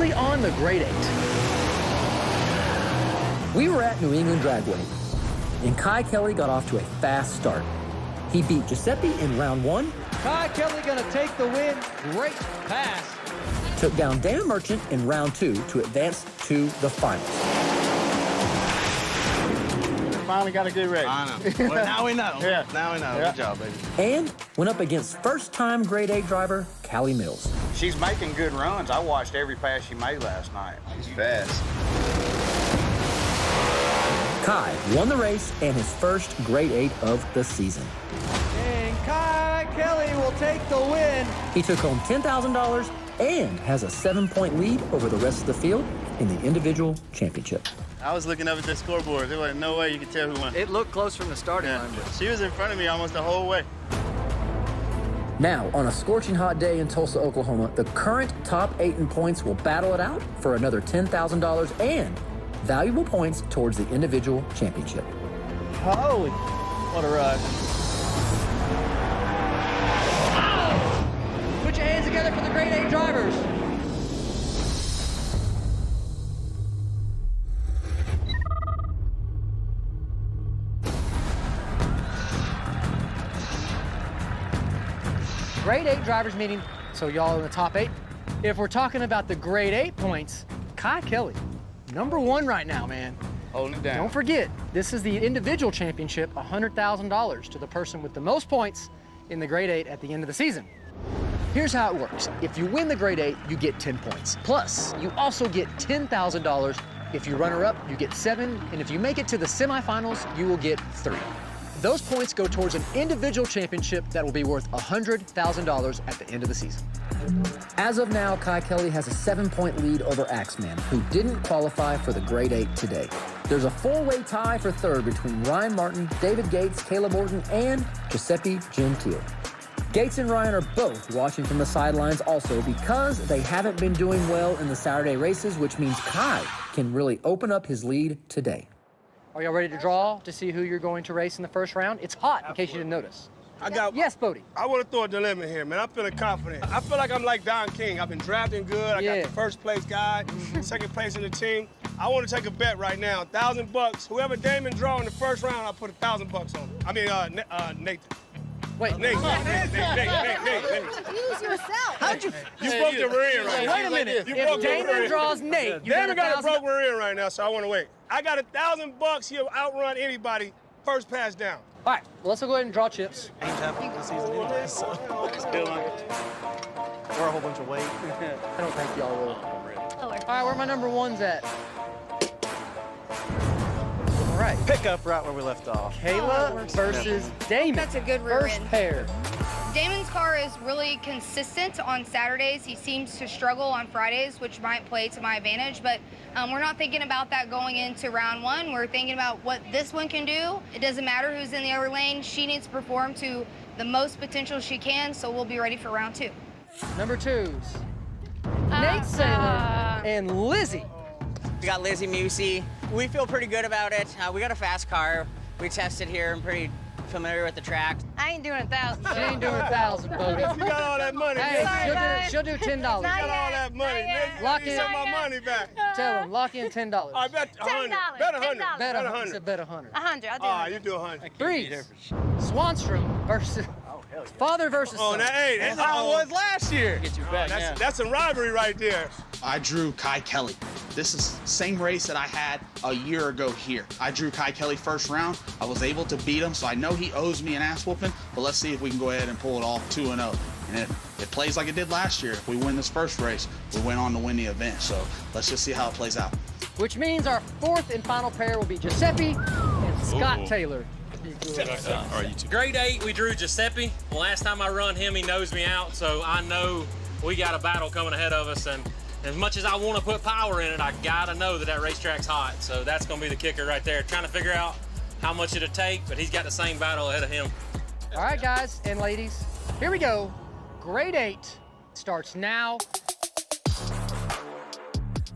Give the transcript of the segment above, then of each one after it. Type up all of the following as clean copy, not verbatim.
nicely on the grade 8. We were at New England Dragway, and Kai Kelly got off to a fast start. He beat Giuseppe in round 1. Kai Kelly gonna take the win. Great pass. Took down Dan Merchant in round 2 to advance to the finals. Finally got a good race. I know. Well, now we know. Yeah. Now we know. Yeah. Good job, baby. And went up against first-time grade 8 driver Callie Mills. She's making good runs. I watched every pass she made last night. She's fast. Kai won the race and his first grade 8 of the season. And Kai Kelly will take the win. He took home $10,000 and has a 7-point lead over the rest of the field in the individual championship. I was looking up at the scoreboard. There was no way you could tell who won. It looked close from the starting line, but She was in front of me almost the whole way. Now, on a scorching hot day in Tulsa, Oklahoma, the current top 8 in points will battle it out for another $10,000 and valuable points towards the individual championship. Holy, what a ride. Put your hands together for the grade 8 drivers. Grade 8 drivers meeting, so y'all in the top 8. If we're talking about the grade 8 points, Kai Kelly, #1 right now, man. Holding it down. Don't forget, this is the individual championship, $100,000 to the person with the most points in the grade 8 at the end of the season. Here's how it works. If you win the grade 8, you get 10 points. Plus, you also get $10,000. If you runner-up, you get 7, and if you make it to the semifinals, you will get 3. Those points go towards an individual championship that will be worth $100,000 at the end of the season. As of now, Kai Kelly has a 7-point lead over Axeman, who didn't qualify for the grade 8 today. There's a 4-way tie for third between Ryan Martin, David Gates, Caleb Morton, and Giuseppe Gentile. Gates and Ryan are both watching from the sidelines also because they haven't been doing well in the Saturday races, which means Kai can really open up his lead today. Are y'all ready to draw to see who you're going to race in the first round? It's hot, in case you didn't notice. Yes, Bodie. I want to throw a dilemma here, man. I'm feeling confident. I feel like I'm like Don King. I've been drafting good. I got the first place guy, second place in the team. I want to take a bet right now, $1,000. Whoever Damon draw in the first round, I'll put $1,000 on him. I mean, Nathan. Wait. Nate. Use yourself. How'd you? You broke the rear in right now. Wait a minute. You if broke the Damon rear. draws Nate, you Damon got a broke $1,000. rear in right now, so I want to wait. I got $1,000. He'll outrun anybody. First pass down. All right, well, let's go ahead and draw chips. Ain't happening this season anyway, so. Or a whole bunch of weight. I don't think y'all will. All right, where my #1's at? All right. Pick up right where we left off. Kayla versus Damon. That's a good rear First end. pair. Damon's car is really consistent on Saturdays. He seems to struggle on Fridays, which might play to my advantage, but we're not thinking about that going into round 1. We're thinking about what this one can do. It doesn't matter who's in the other lane. She needs to perform to the most potential she can, so we'll be ready for round 2. #2s. Nate Saylor and Lizzie. we got Lizzie Musey. We feel pretty good about it. We got a fast car. We tested here. I'm pretty familiar with the track. I ain't doing 1,000. She ain't doing 1,000, Bodie. You got all that money. Hey, man. she'll do $10. You got all that money. Nigga. Lock You in. send my money back. Tell him, lock in $10. I bet 100. Bet 100. $10. Bet Bet 100. Said bet 100. 100. I'll do Ah, 100. you do 100. Threes. Swanstrom versus father versus Oh, son. that hey, that's How it was last year. Get you back, yeah. that's a rivalry right there. I drew Kai Kelly. This is the same race that I had a year ago here. I drew Kai Kelly first round. I was able to beat him, so I know he owes me an ass whooping, but let's see if we can go ahead and pull it off 2-0. And if it plays like it did last year, if we win this first race, we went on to win the event. So let's just see how it plays out. Which means our fourth and final pair will be Giuseppe and Scott Taylor. Grade 8, we drew Giuseppe. Last time I run him, he knows me out, so I know we got a battle coming ahead of us. And as much as I want to put power in it, I gotta know that racetrack's hot. So that's gonna be the kicker right there. Trying to figure out how much it'll take, but he's got the same battle ahead of him. All right, guys and ladies, here we go. Grade 8 starts now.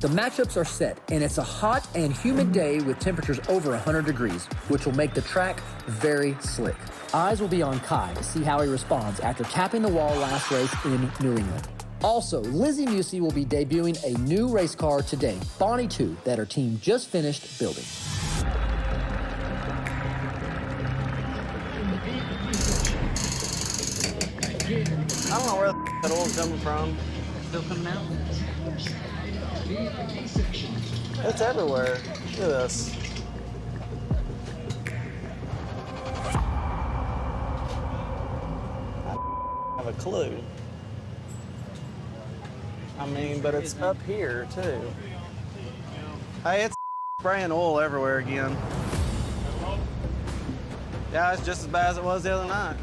The matchups are set, and it's a hot and humid day with temperatures over 100 degrees, which will make the track very slick. Eyes will be on Kai to see how he responds after tapping the wall last race in New England. Also, Lizzie Musey will be debuting a new race car today, Bonnie 2, that her team just finished building. I don't know where that oil's coming from. Still coming out? It's everywhere. Look at this. I have a clue. I mean, but it's up here too. Hey, it's spraying oil everywhere again. Yeah, it's just as bad as it was the other night.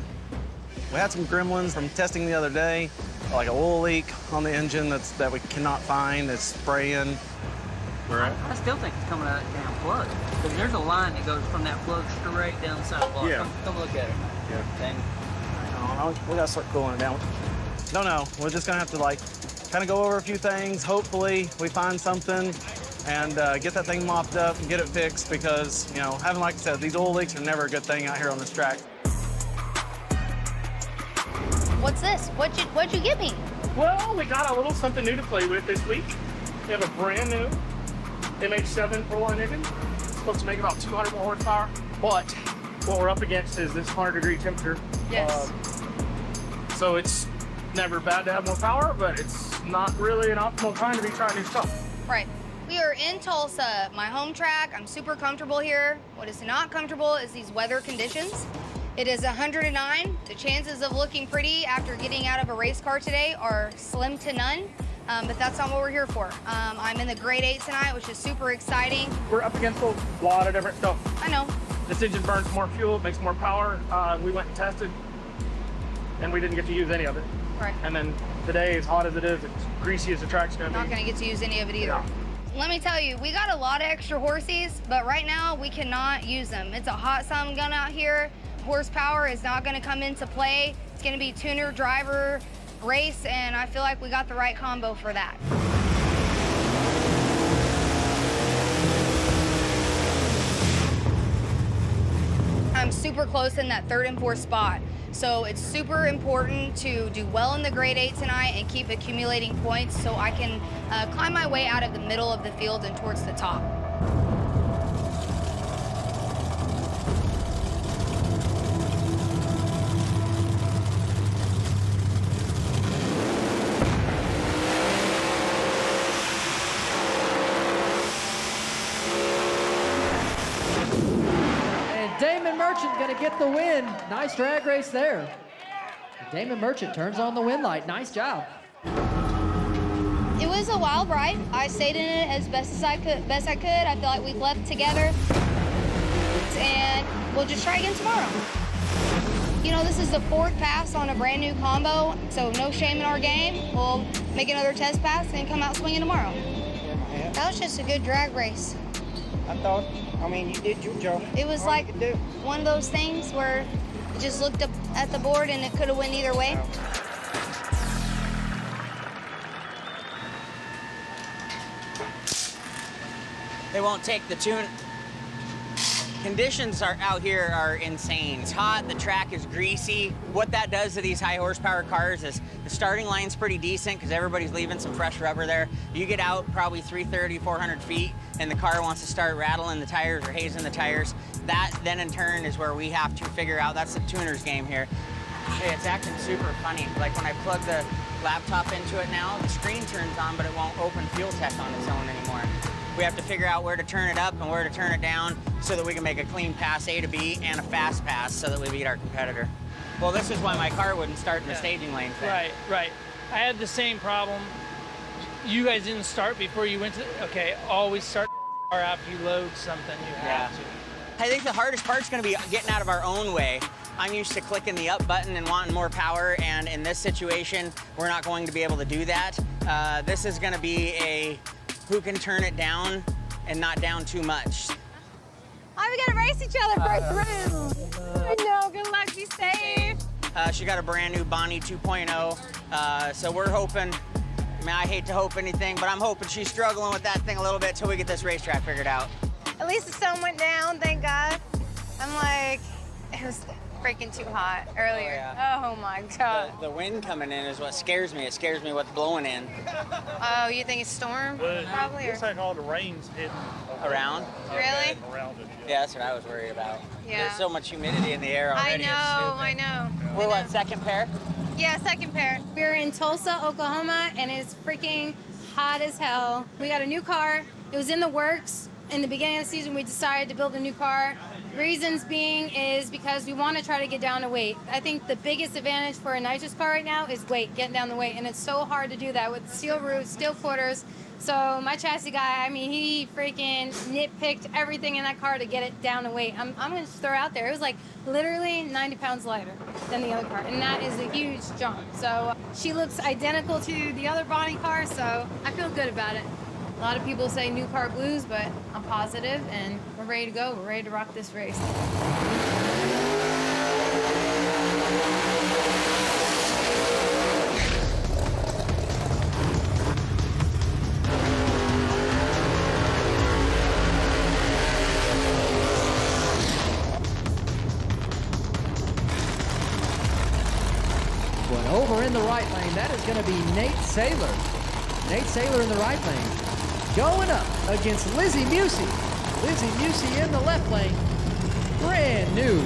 We had some gremlins from testing the other day, like an oil leak on the engine that we cannot find. It's spraying. I still think it's coming out of that damn plug. Because there's a line that goes from that plug straight down the side of the block. Yeah. Come look at it. Yeah. And I don't know. We gotta start cooling it down. Don't know. We're just gonna have to like kind of go over a few things. Hopefully we find something and get that thing mopped up and get it fixed because, you know, having, like I said, these oil leaks are never a good thing out here on this track. What's this? What'd you get me? Well, we got a little something new to play with this week. We have a brand new MH7 4-line engine. It's supposed to make about 200 more horsepower, but what we're up against is this 100-degree temperature. Yes. So it's never bad to have more power, but it's not really an optimal time to be trying new stuff. Right. We are in Tulsa, my home track. I'm super comfortable here. What is not comfortable is these weather conditions. It is 109. The chances of looking pretty after getting out of a race car today are slim to none, but that's not what we're here for. I'm in the grade 8 tonight, which is super exciting. We're up against a lot of different stuff. I know. This engine burns more fuel, it makes more power. We went and tested, and we didn't get to use any of it. Right. And then today, as hot as it is, it's greasy as the track's gonna be. Not gonna get to use any of it either. No. Let me tell you, we got a lot of extra horsies, but right now we cannot use them. It's a hot sun gun out here. Horsepower is not gonna come into play. It's gonna be tuner, driver, race, and I feel like we got the right combo for that. I'm super close in that 3rd and 4th spot. So it's super important to do well in the grade 8 tonight and keep accumulating points so I can climb my way out of the middle of the field and towards the top. Damon Merchant gonna get the win. Nice drag race there. Damon Merchant turns on the win light. Nice job. It was a wild ride. I stayed in it as best I could. I feel like we left together, and we'll just try again tomorrow. You know, this is the 4th pass on a brand new combo, so no shame in our game. We'll make another test pass and come out swinging tomorrow. That was just a good drag race. I mean, you did your job. It was like one of those things where you just looked up at the board and it could have went either way. they won't take the tune. Conditions out here are insane. It's hot, the track is greasy. What that does to these high horsepower cars is the starting line's pretty decent because everybody's leaving some fresh rubber there. You get out probably 330, 400 feet and the car wants to start rattling the tires or hazing the tires. That then in turn is where we have to figure out, that's the tuner's game here. Hey, it's acting super funny. Like when I plug the laptop into it now, the screen turns on, but it won't open fuel tech on its own anymore. We have to figure out where to turn it up and where to turn it down so that we can make a clean pass A to B and a fast pass so that we beat our competitor. Well, this is why my car wouldn't start in the staging lane thing. Right, right. I had the same problem. You guys didn't start before you went to, okay, always start the car after you load something, you have to. I think the hardest part's gonna be getting out of our own way. I'm used to clicking the up button and wanting more power, and in this situation, we're not going to be able to do that. This is gonna be a who can turn it down and not down too much. Oh, we gotta race each other first round. I know, good luck, be safe. She got a brand new Bonnie 2.0, so we're hoping, I mean, I hate to hope anything, but I'm hoping she's struggling with that thing a little bit till we get this racetrack figured out. At least the sun went down, thank God. I'm like, freaking too hot earlier. Oh my God. The wind coming in is what scares me. It scares me what's blowing in. Oh, you think it's storm? Probably. Looks like all the rain's hitting Around? Really? around it. Yeah, that's what I was worried about. Yeah. There's so much humidity in the air I already. know. We're what, second pair? Yeah, second pair. We're in Tulsa, Oklahoma, and it's freaking hot as hell. We got a new car. It was in the works. In the beginning of the season, we decided to build a new car. Reasons being is because we want to try to get down to weight. I think the biggest advantage for a nitrous car right now is weight, getting down the weight, and it's so hard to do that with steel roofs, steel quarters. So my chassis guy, I mean, he freaking nitpicked everything in that car to get it down to weight. I'm going to just throw out there. It was like literally 90 pounds lighter than the other car, and that is a huge jump. So she looks identical to the other Bonnie car, so I feel good about it. A lot of people say new car blues, but I'm positive, and we're ready to go. We're ready to rock this race. But over in the right lane, that is going to be Nate Saylor. Nate Saylor in the right lane. Going up against Lizzie Musey. Lizzie Musey in the left lane. Brand new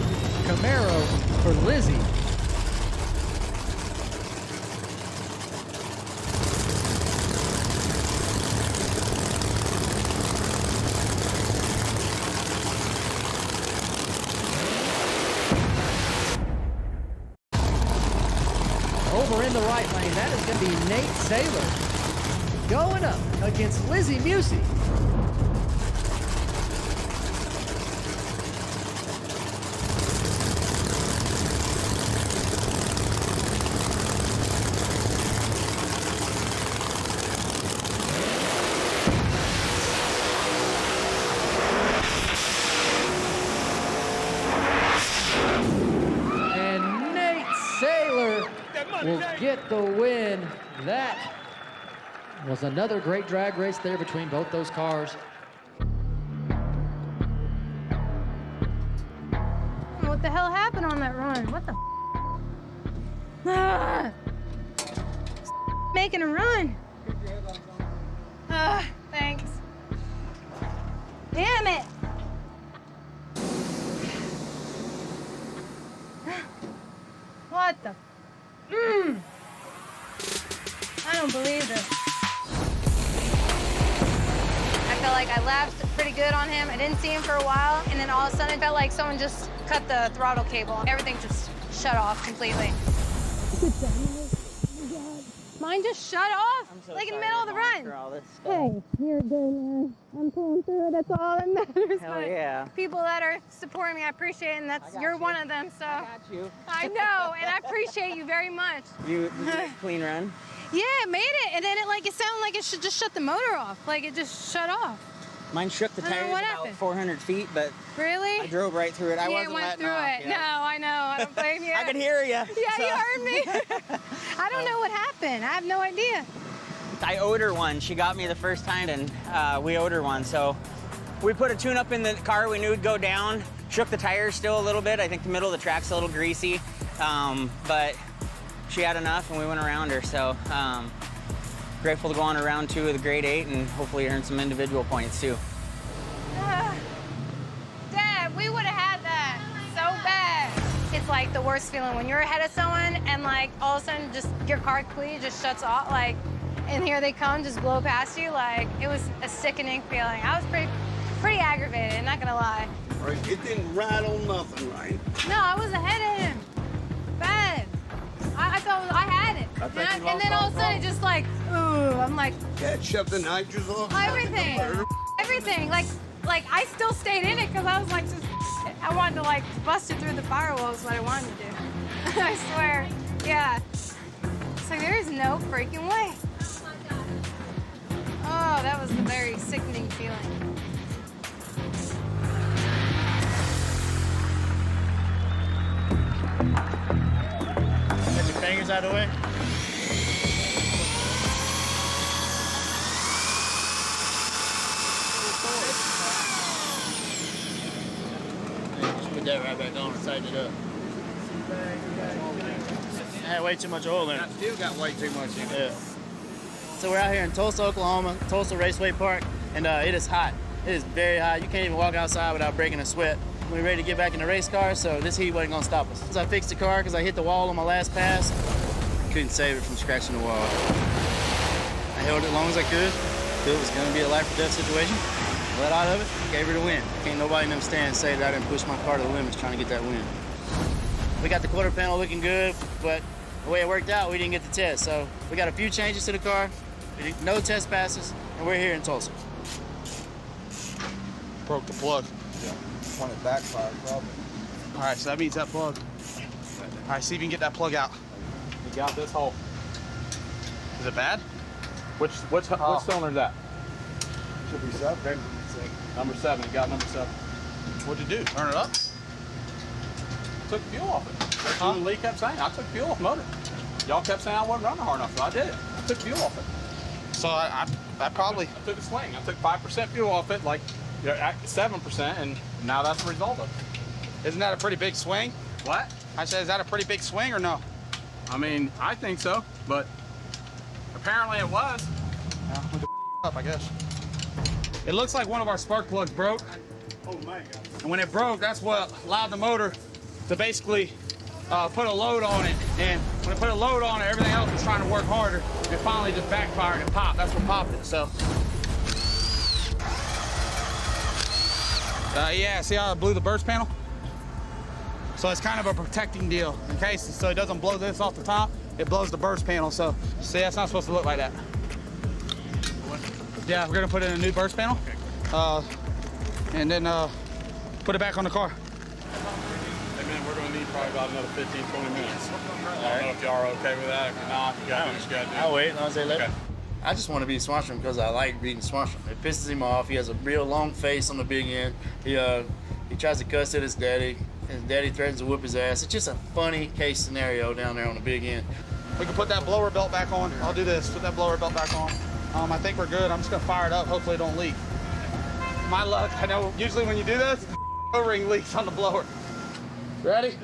Camaro for Lizzie. Over in the right lane, that is going to be Nate Saylor. Going up against Lizzie Musey. And Nate Saylor will get the win. That was another great drag race there between both those cars. What the hell happened on that run? What the ah, making a run. Thanks. Damn it. What the? I don't believe this. I felt like I lapped pretty good on him. I didn't see him for a while, and then all of a sudden it felt like someone just cut the throttle cable. Everything just shut off completely. Mine just shut off, like in the middle of the run. Hey, you're good, man. I'm pulling through. That's all that matters. Hell yeah. People that are supporting me, I appreciate it, and you're one of them. So I got you. I know, and I appreciate you very much. You clean run? Yeah, it made it, and then it sounded like it should just shut the motor off. Like it just shut off. Mine shook the tires about 400 feet, but really? I drove right through it. I wasn't went letting through off. it. No, I know. I don't blame you. I could hear you. Yeah, you heard me. I don't know what happened. I have no idea. I owed her one. She got me the first time, and we owed her one. So we put a tune-up in the car. We knew it'd go down. Shook the tires still a little bit. I think the middle of the track's a little greasy, but she had enough, and we went around her. So grateful to go on to round 2 of the grade 8 and hopefully earn some individual points too. Dad, we would have had that so bad. It's like the worst feeling when you're ahead of someone and like all of a sudden just your car completely just shuts off, like, and here they come, just blow past you. Like, it was a sickening feeling. I was pretty aggravated, not gonna lie. Right, it didn't rattle nothing, right? No, I was ahead of him. Bad. I thought I had it. And then all of a sudden, just like, ooh, I'm like. Yeah, it shoved the nitrous off. Everything. Everything. Like I still stayed in it because I was like, I wanted to like bust it through the firewall is what I wanted to do. I swear. Yeah. It's like, there is no freaking way. Oh, that was a very sickening feeling. Get your fingers out of the way. Just put that right back on and tighten it up. I had way too much oil in it. I still got way too much in it. Yeah. So we're out here in Tulsa, Oklahoma, Tulsa Raceway Park, and it is hot. It is very hot. You can't even walk outside without breaking a sweat. We're ready to get back in the race car, so this heat wasn't gonna stop us. So I fixed the car because I hit the wall on my last pass. Couldn't save it from scratching the wall. I held it as long as I could. Feel it was gonna be a life or death situation. Let out of it, gave her the win. Can't nobody in them stands say that I didn't push my car to the limits trying to get that win. We got the quarter panel looking good, but the way it worked out, we didn't get the test. So we got a few changes to the car, no test passes, and we're here in Tulsa. Broke the plug. Yeah, when it backfired, probably. All right, so that means that plug. All right, see if you can get that plug out. You got this hole. Is it bad? Which cylinder is that? Should be 7. Number 7. You got number 7. What'd you do? Turn it up? Took fuel off it. That's what Lee kept saying. I took fuel off the motor. Y'all kept saying I wasn't running hard enough, so I did it. I took fuel off it. So I probably... I took a swing. I took 5% fuel off it, like 7%, and now that's the result of it. Isn't that a pretty big swing? What? I said, is that a pretty big swing or no? I mean, I think so, but apparently it was. Yeah, up, I guess. It looks like one of our spark plugs broke. Oh my God. And when it broke, that's what allowed the motor to basically put a load on it. And when it put a load on it, everything else was trying to work harder. It finally just backfired and popped. That's what popped it, so. Yeah, see how it blew the burst panel? So it's kind of a protecting deal in case, so it doesn't blow this off the top, it blows the burst panel. So, see, that's not supposed to look like that. Yeah, we're gonna put in a new burst panel, and then put it back on the car. Hey man, we're gonna need probably about another 15, 20 minutes. I don't know if y'all are okay with that. If not, you gotta do what you gotta do. I'll wait, I'll say let Okay. I just want to beat Swanstrom because I like beating Swanstrom. It pisses him off. He has a real long face on the big end. He tries to cuss at his daddy. His daddy threatens to whoop his ass. It's just a funny case scenario down there on the big end. We can put that blower belt back on. I'll do this, put that blower belt back on. I think we're good. I'm just gonna fire it up. Hopefully it don't leak. My luck, I know usually when you do this, the O-ring leaks on the blower. Ready?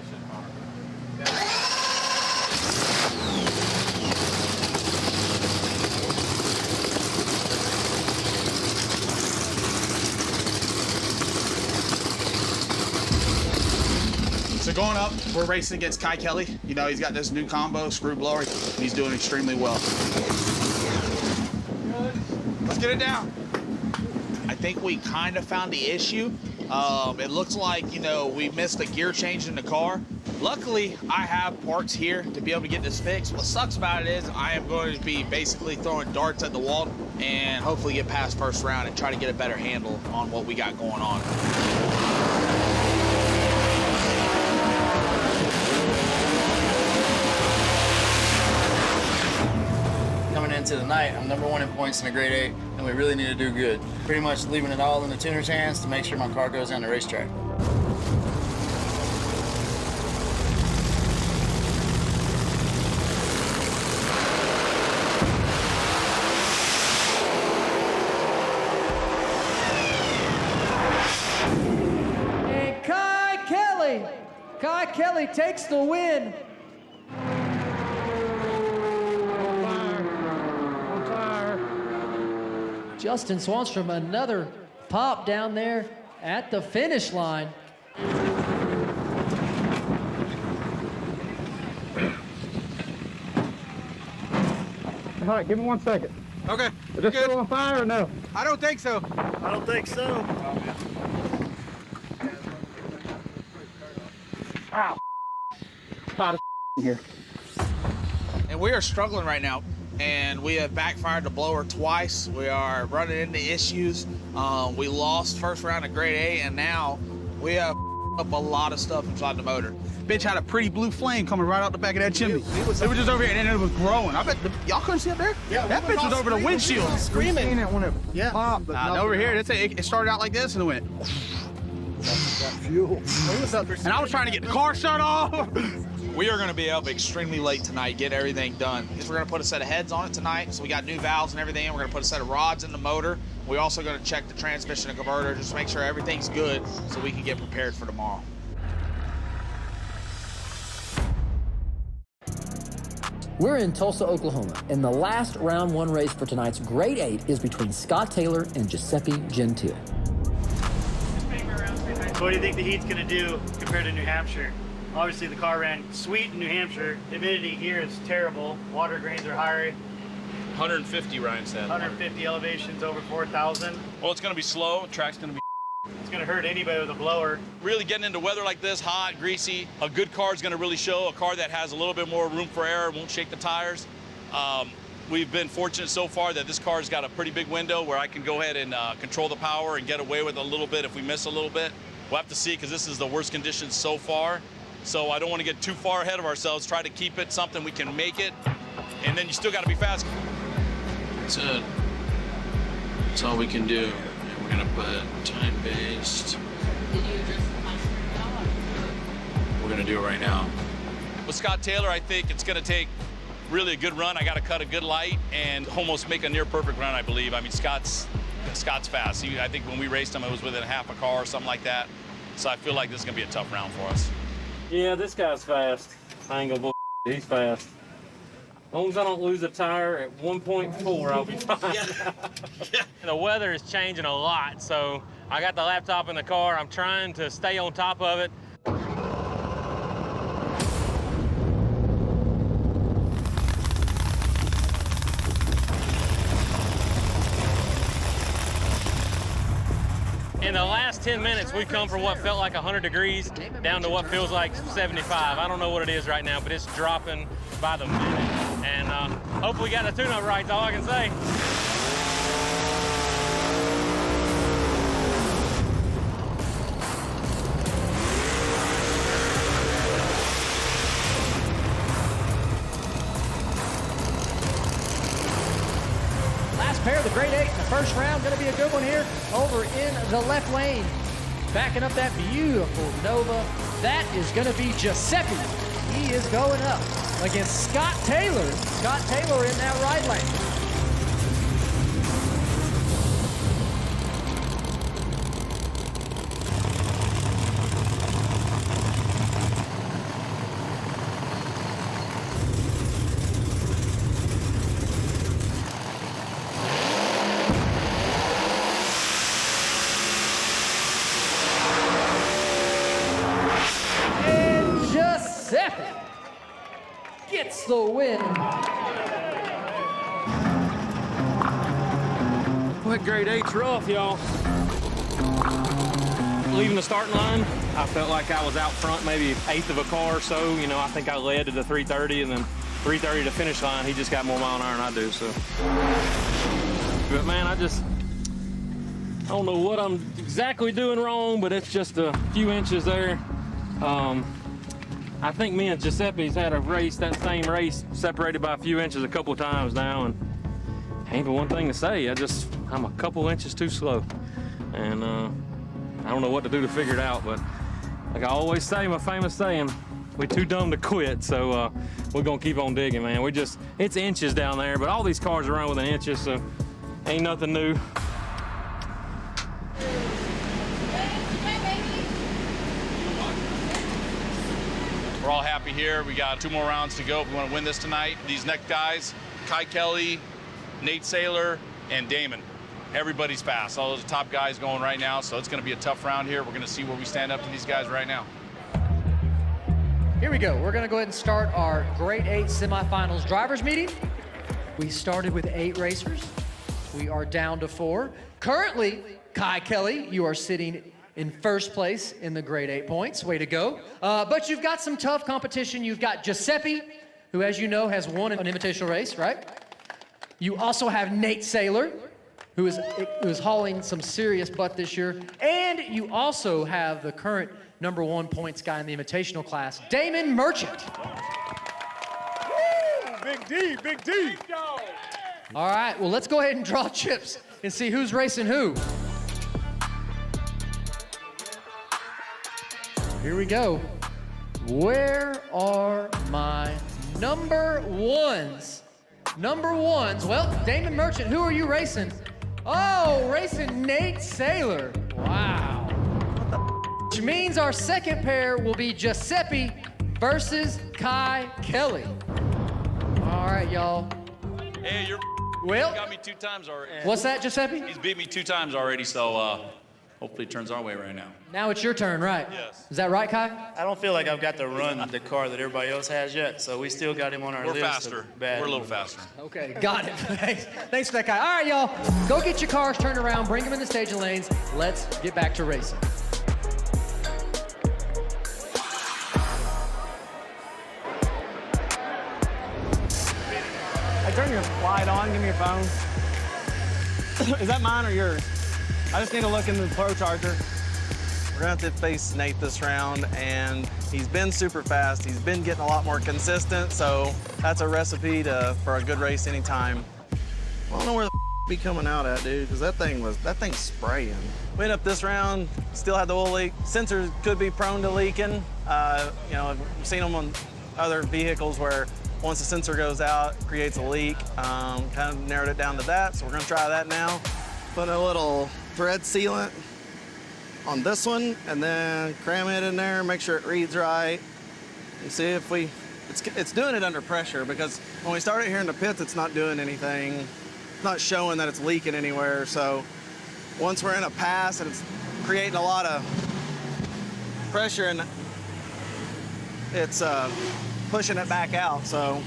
So going up, we're racing against Kai Kelly. You know, he's got this new combo, screw blower. He's doing extremely well. Let's get it down. I think we kind of found the issue. It looks like, you know, we missed a gear change in the car. Luckily, I have parts here to be able to get this fixed. What sucks about it is I am going to be basically throwing darts at the wall and hopefully get past first round and try to get a better handle on what we got going on. Coming into the night, I'm #1 in points in the grade 8, and we really need to do good. Pretty much leaving it all in the tuner's hands to make sure my car goes down the racetrack. And Kai Kelly takes the win. Justin Swanstrom, another pop down there at the finish line. All right, give me 1 second. Okay. Is this still on fire or no? I don't think so. I don't think so. Ow. Hot as here. And we are struggling right now. And we have backfired the blower twice. We are running into issues. We lost first round of grade 8, and now we have up a lot of stuff inside the motor. Bitch had a pretty blue flame coming right out the back of that chimney. It was just over here, and then it was growing. I bet y'all couldn't see up there? Yeah, that bitch was over the windshield. Screaming. It when it popped, but over here, it started out like this, and it went. Fuel. And I was trying to get the car shut off. We are going to be up extremely late tonight, get everything done. Because we're going to put a set of heads on it tonight. So we got new valves and everything. We're going to put a set of rods in the motor. We're also going to check the transmission and converter just to make sure everything's good so we can get prepared for tomorrow. We're in Tulsa, Oklahoma, and the last round 1 race for tonight's Grade 8 is between Scott Taylor and Giuseppe Gentile. What do you think the heat's going to do compared to New Hampshire? Obviously, the car ran sweet in New Hampshire. The humidity here is terrible. Water grains are higher. 150, Ryan said. 150 elevations over 4,000. Well, it's going to be slow. Track's going to be. It's going to hurt anybody with a blower. Really getting into weather like this, hot, greasy, a good car is going to really show. A car that has a little bit more room for error, won't shake the tires. We've been fortunate so far that this car's got a pretty big window where I can go ahead and control the power and get away with a little bit if we miss a little bit. We'll have to see, because this is the worst conditions so far. So I don't want to get too far ahead of ourselves. Try to keep it something we can make it, and then you still got to be fast. That's it. That's all we can do. And we're gonna put time-based. We're gonna do it right now. With Scott Taylor, I think it's gonna take really a good run. I got to cut a good light and almost make a near perfect run, I believe. I mean, Scott's fast. I think when we raced him, it was within half a car or something like that. So I feel like this is gonna be a tough round for us. Yeah, this guy's fast. I ain't gonna bull. He's fast. As long as I don't lose a tire at 1.4, I'll be fine. The weather is changing a lot, so I got the laptop in the car. I'm trying to stay on top of it. In the last 10 minutes, we've come from what felt like 100 degrees down to what feels like 75. I don't know what it is right now, but it's dropping by the minute. And hopefully we got the tune-up right, that's all I can say. Pair of the Grade 8 in the first round. Going to be a good one here over in the left lane. Backing up that beautiful Nova. That is going to be Giuseppe. He is going up against Scott Taylor. Scott Taylor in that right lane. Gets the win. Quick Grade 8's rough, y'all. Leaving the starting line, I felt like I was out front maybe eighth of a car or so. You know, I think I led to the 330, and then 330 to finish line, he just got more mile an hour than I do, so. But man, I don't know what I'm exactly doing wrong, but it's just a few inches there. I think me and Giuseppe's had a race, that same race, separated by a few inches a couple of times now, and ain't but one thing to say. I'm a couple inches too slow. And I don't know what to do to figure it out, but like I always say, my famous saying, we're too dumb to quit, so we're gonna keep on digging, man. It's inches down there, but all these cars are running within inches, so ain't nothing new. We're all happy here. We got 2 more rounds to go if we want to win this tonight. These next guys, Kai Kelly, Nate Saylor, and Damon. Everybody's fast. All those top guys going right now, so it's going to be a tough round here. We're going to see where we stand up to these guys right now. Here we go. We're going to go ahead and start our Grade 8 semifinals drivers meeting. We started with 8 racers. We are down to 4. Currently, Kai Kelly, you are sitting in first place in the Grade 8 points. Way to go. But you've got some tough competition. You've got Giuseppe, who, as you know, has won an invitational race, right? You also have Nate Saylor, who is hauling some serious butt this year. And you also have the current #1 points guy in the invitational class, Damon Merchant. Woo! Big D, Big D. All right, well, let's go ahead and draw chips and see who's racing who. Here we go. Where are my #1s? #1s. Well, Damon Merchant, who are you racing? Oh, racing Nate Saylor. Wow. Which means our second pair will be Giuseppe versus Kai Kelly. All right, y'all. Hey, Well, you got me 2 times already. What's that, Giuseppe? He's beat me 2 times already, so hopefully it turns our way right now. Now it's your turn, right? Yes. Is that right, Kai? I don't feel like I've got to run the car that everybody else has yet, so we still got him on our We're list. faster. We're a little faster. Okay, got it. Thanks for that, Kai. All right, y'all, go get your cars turned around, bring them in the staging lanes. Let's get back to racing. Turn your light on, give me your phone. Is that mine or yours? I just need to look in the Pro Charger. We're gonna have to face Nate this round, and he's been super fast. He's been getting a lot more consistent, so that's a recipe for a good race anytime. I don't know where the be coming out at, dude, because that thing's spraying. We end up this round, still had the oil leak. Sensors could be prone to leaking. You know, we've seen them on other vehicles where once the sensor goes out, it creates a leak. Kind of narrowed it down to that, so we're gonna try that now. Put a little thread sealant on this one, and then cram it in there, make sure it reads right. And see if it's doing it under pressure, because when we start it here in the pits, it's not doing anything. It's not showing that it's leaking anywhere. So once we're in a pass and it's creating a lot of pressure, and it's pushing it back out. So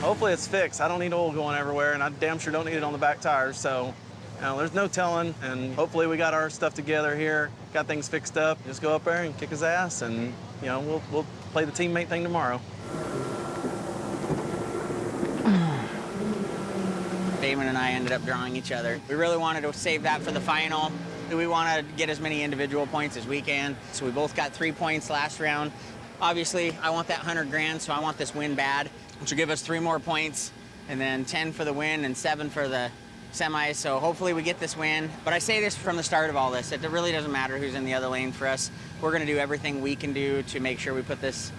hopefully it's fixed. I don't need oil going everywhere, and I damn sure don't need it on the back tires. So there's no telling, and hopefully we got our stuff together here, got things fixed up. Just go up there and kick his ass, and we'll play the teammate thing tomorrow. Damon and I ended up drawing each other. We really wanted to save that for the final. We want to get as many individual points as we can. So we both got 3 points last round. Obviously, I want that 100 grand, so I want this win bad, which will give us 3 more points, and then 10 for the win and 7 for the semis. So hopefully we get this win. But I say this from the start of all this, it really doesn't matter who's in the other lane for us. We're going to do everything we can do to make sure we put this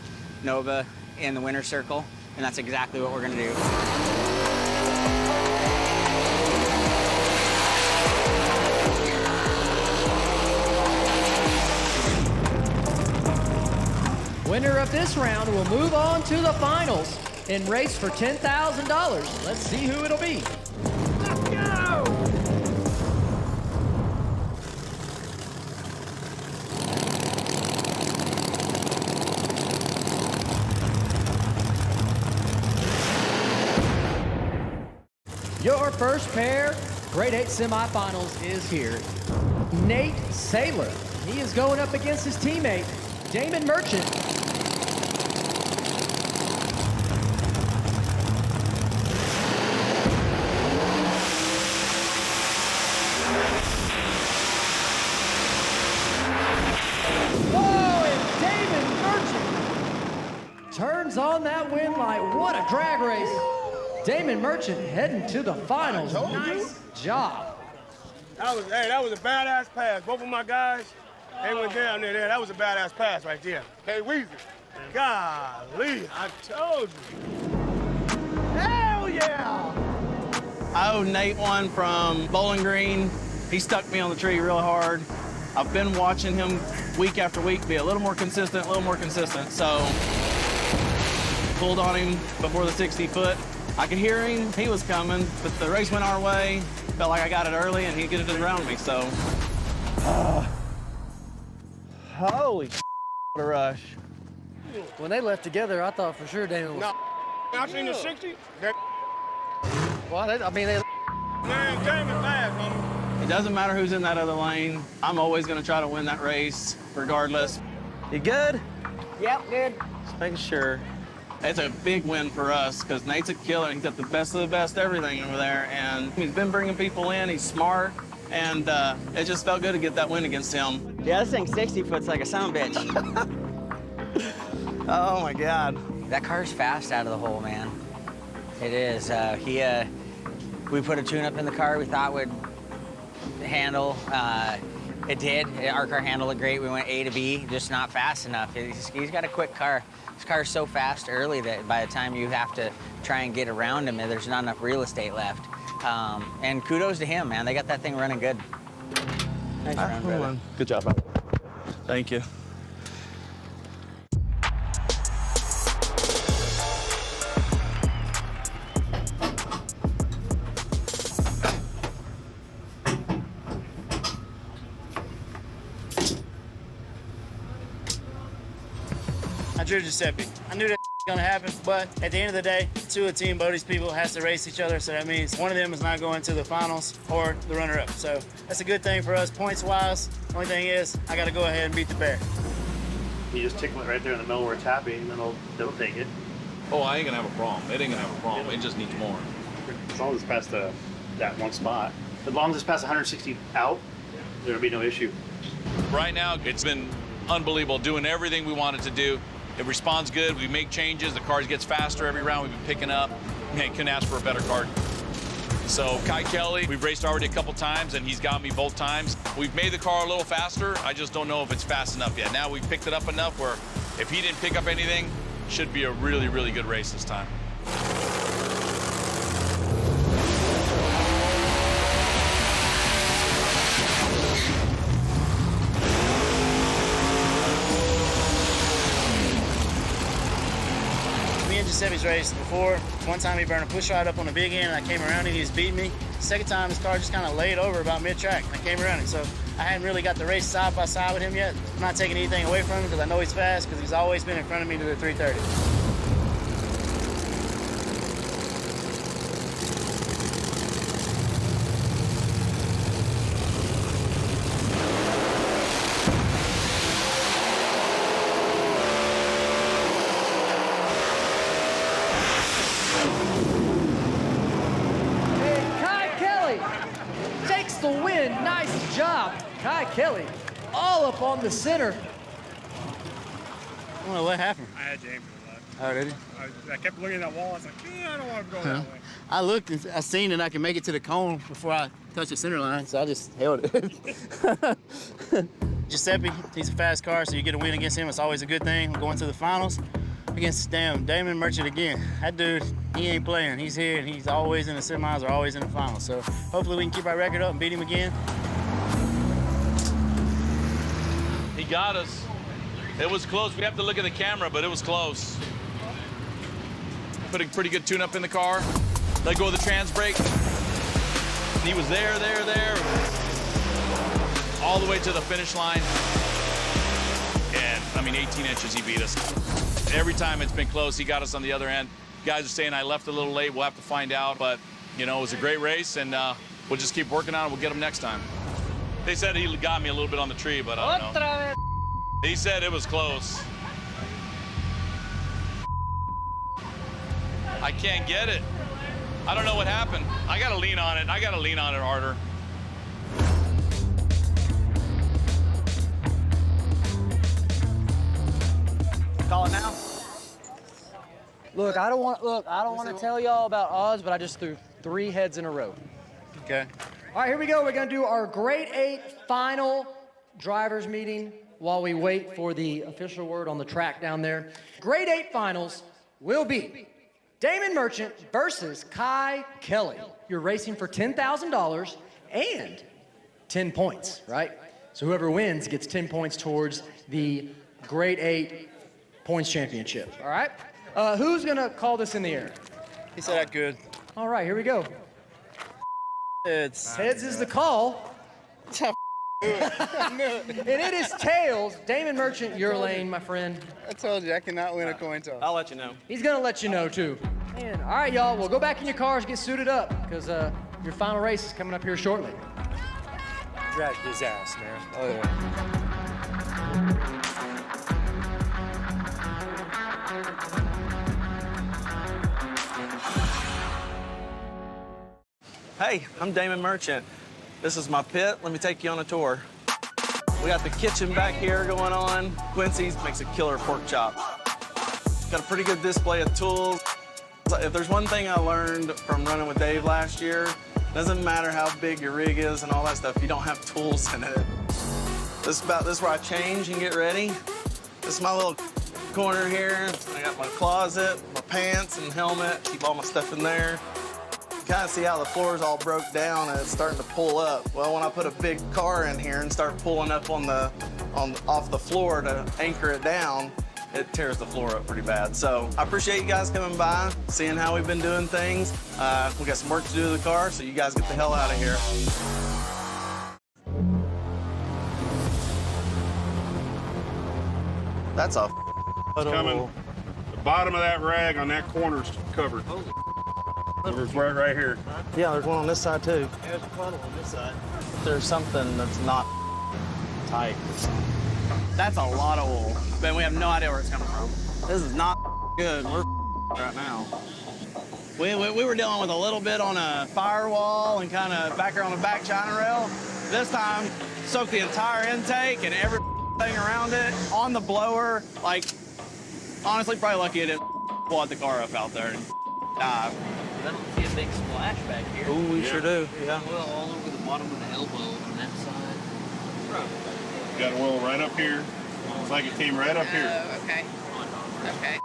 Nova in the winner's circle, and that's exactly what we're going to do. Winner of this round will move on to the finals and race for $10,000. Let's see who it'll be. Let's go! Your first pair, Grade 8 semifinals is here. Nate Saylor. He is going up against his teammate, Damon Merchant. Whoa, and Damon Merchant turns on that wind light. What a drag race. Damon Merchant heading to the finals. Nice job. That was a badass pass. Both of my guys, they went down there. That was a badass pass right there. Hey, Weezy. Golly, I told you. Hell yeah! I owe Nate one from Bowling Green. He stuck me on the tree real hard. I've been watching him week after week be a little more consistent. So pulled on him before the 60 foot. I could hear him, he was coming, but the race went our way. Felt like I got it early and he'd get it around me, so. Holy what a rush. When they left together, I thought for sure Damon was. No, I seen the 60. Well, they. Man, Damon fast, homie. It doesn't matter who's in that other lane. I'm always gonna try to win that race, regardless. You good? Yep, good. Just making sure. It's a big win for us because Nate's a killer. He's got the best of the best everything over there, and he's been bringing people in. He's smart, and it just felt good to get that win against him. Yeah, this thing 60 foot's like a son of a bitch. Oh my God. That car's fast out of the hole, man. It is. We put a tune-up in the car we thought would handle. It did. Our car handled it great. We went A to B, just not fast enough. He's got a quick car. This car's so fast early that by the time you have to try and get around him, there's not enough real estate left. And kudos to him, man. They got that thing running good. Nice run, brother. Good job, man. Thank you. I drew Giuseppe. I knew that was gonna happen, but at the end of the day, two of Team Bodie's people has to race each other, so that means one of them is not going to the finals or the runner-up. So that's a good thing for us points-wise. Only thing is, I gotta go ahead and beat the bear. You just tickle it right there in the middle where it's happy, and then they'll take it. Oh, I ain't gonna have a problem. It ain't gonna have a problem. It just needs more. As long as it's past that one spot. As long as it's past 160 out, there'll be no issue. Right now, it's been unbelievable, doing everything we wanted to do. It responds good. We make changes. The car gets faster every round we've been picking up. Man, couldn't ask for a better car. So Kai Kelly, we've raced already a couple times, and he's got me both times. We've made the car a little faster. I just don't know if it's fast enough yet. Now we've picked it up enough where if he didn't pick up anything, should be a really, really good race this time. Giuseppe's raced before. One time he burned a push rod up on the big end and I came around and he was beating me. The second time his car just kind of laid over about mid-track and I came around it. So I hadn't really got the race side by side with him yet. I'm not taking anything away from him because I know he's fast because he's always been in front of me to the 330. The win. Nice job, Kai Kelly. All up on the center. I don't know what happened. I had James for left. Oh, did you? I kept looking at that wall. I was like, I don't want to go that way. I looked and I seen that I could make it to the cone before I touched the center line, so I just held it. Giuseppe, he's a fast car, so you get a win against him. It's always a good thing. We're going to the finals against Damon Merchant again. That dude, he ain't playing. He's here, and he's always in the semis or always in the finals. So hopefully we can keep our record up and beat him again. He got us. It was close. We have to look at the camera, but it was close. Put a pretty good tune-up in the car. Let go of the trans brake. He was there, all the way to the finish line. And, I mean, 18 inches he beat us. Every time it's been close, he got us on the other end. Guys are saying I left a little late. We'll have to find out. But, you know, it was a great race, and we'll just keep working on it. We'll get him next time. They said he got me a little bit on the tree, but I don't know. He said it was close. I can't get it. I don't know what happened. I got to lean on it. I got to lean on it harder. Call it now. Look, I don't want to tell y'all about odds, but I just threw 3 heads in a row. Okay. All right, here we go. We're going to do our Grade 8 final drivers meeting while we wait for the official word on the track down there. Grade 8 finals will be Damon Merchant versus Kai Kelly. You're racing for $10,000 and 10 points, right? So whoever wins gets 10 points towards the Grade 8 points championship, all right? Who's gonna call this in the air? He said I could. All right, here we go. It's heads is the call. And it is tails. Damon Merchant, your lane, my friend. I told you, I cannot win a coin toss. I'll let you know. He's gonna let you know, too. Man, all right, y'all, well, go back in your cars, get suited up, because your final race is coming up here shortly. Drag his ass, man. Oh, yeah. Hey, I'm Damon Merchant. This is my pit. Let me take you on a tour. We got the kitchen back here going on. Quincy's makes a killer pork chop. Got a pretty good display of tools. If there's one thing I learned from running with Dave last year, doesn't matter how big your rig is and all that stuff, you don't have tools in it. This is where I change and get ready. This is my little corner here. I got my closet, my pants and helmet, keep all my stuff in there. Kind of see how the floor is all broke down and it's starting to pull up. Well, when I put a big car in here and start pulling up off the floor to anchor it down, it tears the floor up pretty bad. So I appreciate you guys coming by, seeing how we've been doing things. We got some work to do to the car, so you guys get the hell out of here. That's a coming. The bottom of that rag on that corner's covered. There's right here. Yeah, there's one on this side too. There's a puddle on this side. There's something that's not tight. That's a lot of wool, but we have no idea where it's coming from. This is not good. We're right now. We were dealing with a little bit on a firewall and kind of back here on the back china rail. This time, soaked the entire intake and everything around it on the blower. Like, honestly, probably lucky it didn't wad the car up out there and dive. I don't see a big splash back here. Ooh, we sure do, yeah. Oil all over the bottom of the elbow on that side. Got oil right up here. It's like it came right up here. Okay. Okay.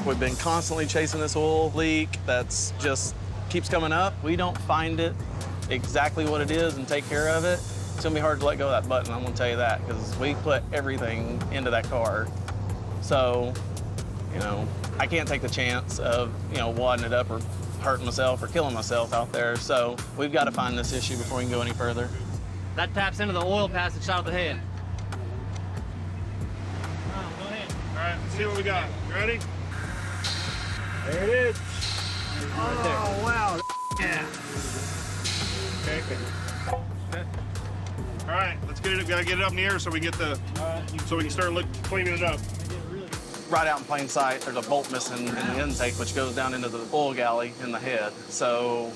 We've been constantly chasing this oil leak that's just keeps coming up. We don't find it exactly what it is and take care of it. It's gonna be hard to let go of that button, I'm gonna tell you that, because we put everything into that car. So, you know, I can't take the chance of, you know, wadding it up or hurting myself or killing myself out there. So we've got to find this issue before we can go any further. That taps into the oil passage out of the head. Go ahead. All right, let's see what we got. You ready? There it is. Oh, wow. Yeah. Okay. All right, let's get it. Gotta get it up in the air so we get the, so we can start cleaning it up. Right out in plain sight, there's a bolt missing in the intake, which goes down into the oil galley in the head. So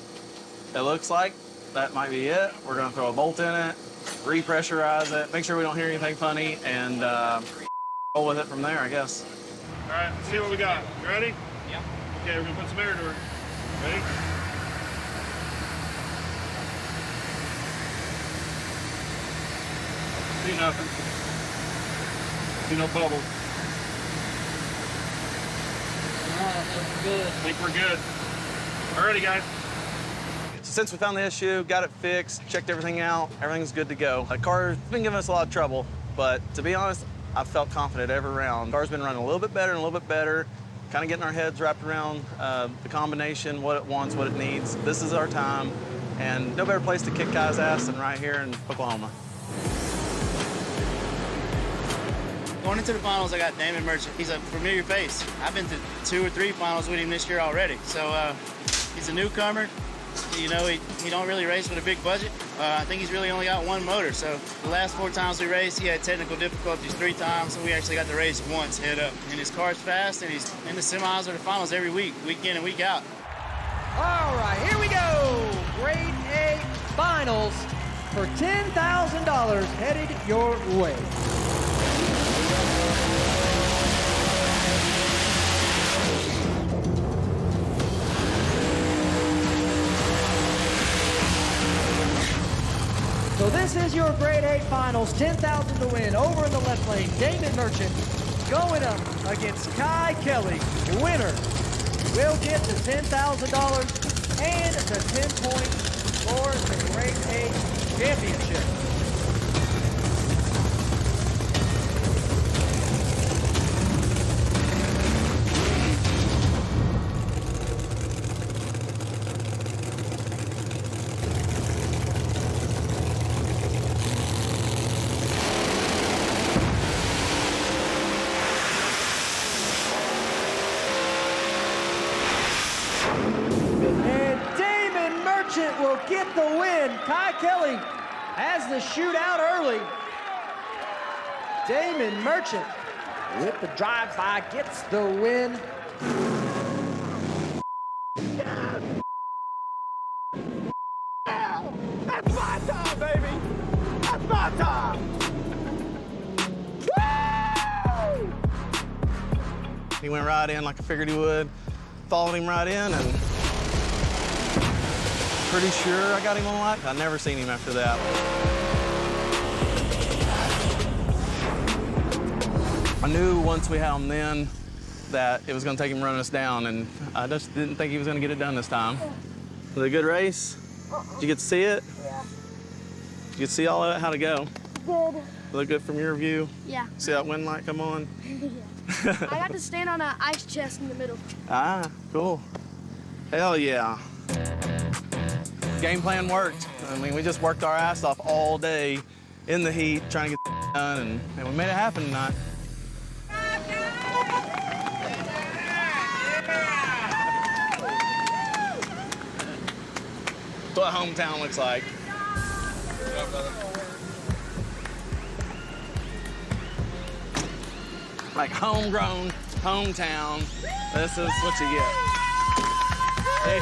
it looks like that might be it. We're gonna throw a bolt in it, repressurize it, make sure we don't hear anything funny, and roll with it from there, I guess. All right, let's see what we got. You ready? Yeah. Okay, we're gonna put some air to her. Ready? See nothing. See no bubble. Good. I think we're good. Alrighty, guys. Since we found the issue, got it fixed, checked everything out, everything's good to go. The car's been giving us a lot of trouble, but to be honest, I've felt confident every round. The car's been running a little bit better and a little bit better, kind of getting our heads wrapped around the combination, what it wants, what it needs. This is our time, and no better place to kick guys' ass than right here in Oklahoma. Going into the finals, I got Damon Merchant. He's a familiar face. I've been to 2 or 3 finals with him this year already. So he's a newcomer. You know, he don't really race with a big budget. I think he's really only got 1 motor. So the last 4 times we raced, he had technical difficulties 3 times. So we actually got to race once head up. And his car's fast, and he's in the semis or the finals every week in and week out. All right, here we go. Grade A finals for $10,000 headed your way. So this is your Grade 8 Finals, $10,000 to win. Over in the left lane, Damon Merchant going up against Kai Kelly. The winner will get the $10,000 and the 10 points for the Grade 8 championship. Will get the win. Kai Kelly has the shootout early. Damon Merchant with the drive-by gets the win. That's my time, baby. That's my time. Woo! He went right in like I figured he would. Followed him right in, and pretty sure I got him on light. I've never seen him after that. I knew once we had him then that it was going to take him running us down, and I just didn't think he was going to get it done this time. Was it a good race? Did you get to see it? Yeah. Did you see all of it? How'd it go? Good. Look good from your view? Yeah. See that wind light come on? Yeah. I got to stand on an ice chest in the middle. Ah, cool. Hell yeah. Game plan worked. I mean, we just worked our ass off all day in the heat, trying to get done, and we made it happen tonight. That's what hometown looks like. Like homegrown, hometown. This is what you get. Hey.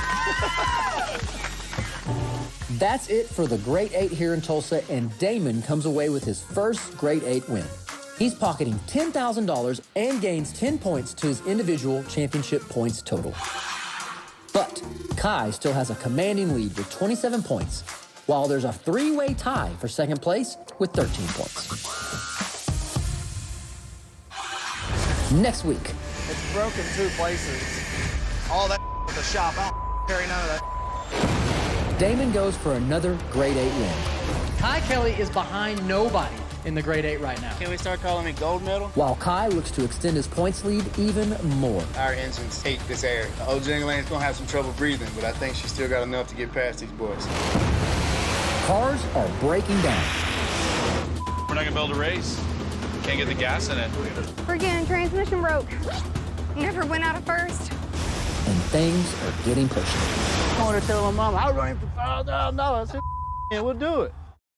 That's it for the Great 8 here in Tulsa, and Damon comes away with his first Great 8 win. He's pocketing $10,000 and gains 10 points to his individual championship points total. But Kai still has a commanding lead with 27 points, while there's a three-way tie for second place with 13 points. Next week. It's broken 2 places. All that at the shop. I don't carry none of that. Damon goes for another Grade 8 win. Kai Kelly is behind nobody in the Grade 8 right now. Can we start calling me gold medal? While Kai looks to extend his points lead even more. Our engines hate this air. Old Jenny Lane's gonna have some trouble breathing, but I think she's still got enough to get past these boys. Cars are breaking down. We're not gonna be able to race. Can't get the gas in it. Freaking transmission broke. Never went out of first. And things are getting personal. I want to tell my mom, I'll run for $5,000. And we'll do it.